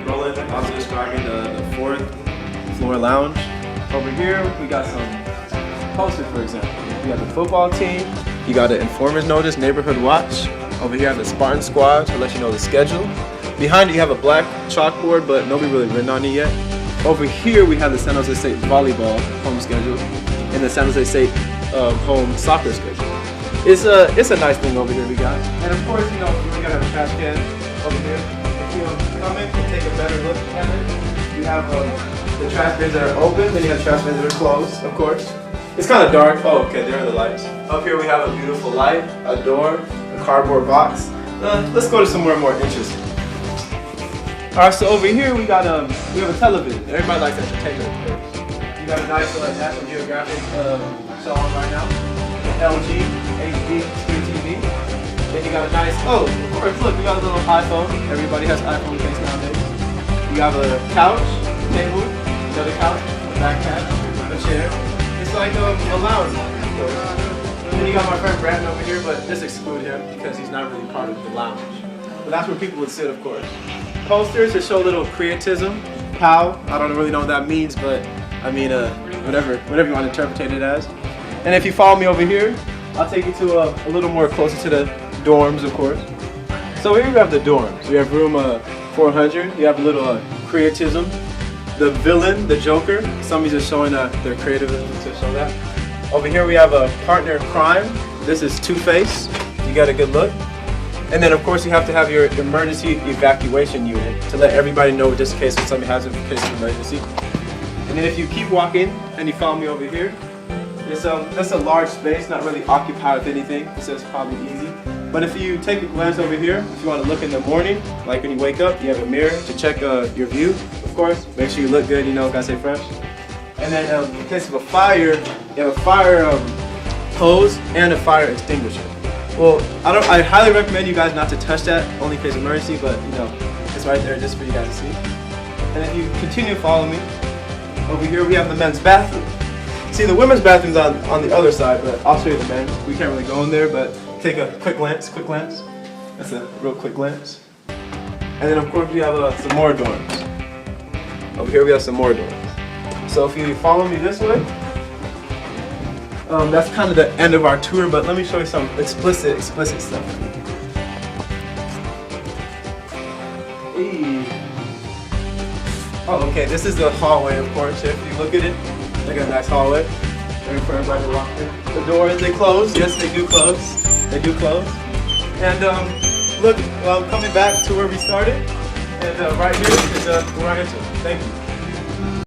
Roland, also describing the fourth floor lounge. Over here, we got some posters, for example. You got the football team, you got the Informer's Notice, Neighborhood Watch. Over here, I have the Spartan Squad to let you know the schedule. Behind you have a black chalkboard, but nobody really written on it yet. Over here, we have the San Jose State volleyball home schedule and the San Jose State home soccer schedule. It's a nice thing over here we got. And of course, you know, we got a trash can over here. If you come in and take a better look at it, you have the trash bins that are open, then you have trash bins that are closed, of course. It's kind of dark. Oh, okay, there are the lights. Up here we have a beautiful light, a door, a cardboard box. Let's go to somewhere more interesting. Alright, so over here we got we have a television. Everybody likes entertainment, of course. You got a nice National Geographic show on right now. LG HD Screen TV. Then you got a nice, oh, of course, look, we got a little iPhone. Everybody has iPhone case nowadays. You have a couch, table, another couch, a backpack, a chair. It's like a lounge, of course. Then you got my friend Brandon over here, but just exclude him because he's not really part of the lounge. But that's where people would sit, of course. Posters to show a little creatism. POW, I don't really know what that means, but I mean, whatever you want to interpret it as. And if you follow me over here, I'll take you to a little more closer to the dorms, of course. So here we have the dorms. We have room 400. You have a little creatism. The villain, the Joker. Somebody's just showing their creativity to show that. Over here we have a partner in crime. This is Two-Face. You got a good look. And then of course you have to have your emergency evacuation unit to let everybody know just in case if somebody has a case of emergency. And then if you keep walking and you follow me over here, that's a large space, not really occupied with anything. It says probably easy. But if you take a glance over here, if you want to look in the morning, like when you wake up, you have a mirror to check your view, of course. Make sure you look good, you know, gotta stay fresh. And then in case of a fire, you have a fire hose and a fire extinguisher. Well, I highly recommend you guys not to touch that, only in case of emergency, but you know, it's right there just for you guys to see. And if you continue to follow me, over here we have the men's bathroom. See, the women's bathroom's on the other side, but I'll show you the men's. We can't really go in there, but take a quick glance. That's a real quick glance. And then of course we have some more dorms. Over here we have some more dorms. So if you follow me this way, that's kind of the end of our tour, but let me show you some explicit stuff. Hey. Oh, okay, this is the hallway, of course. If you look at it, they got a nice hallway. Ready for everybody to walk in. The doors, they close. Yes, they do close. They do close. And look, coming back to where we started, and right here is where I enter. Thank you.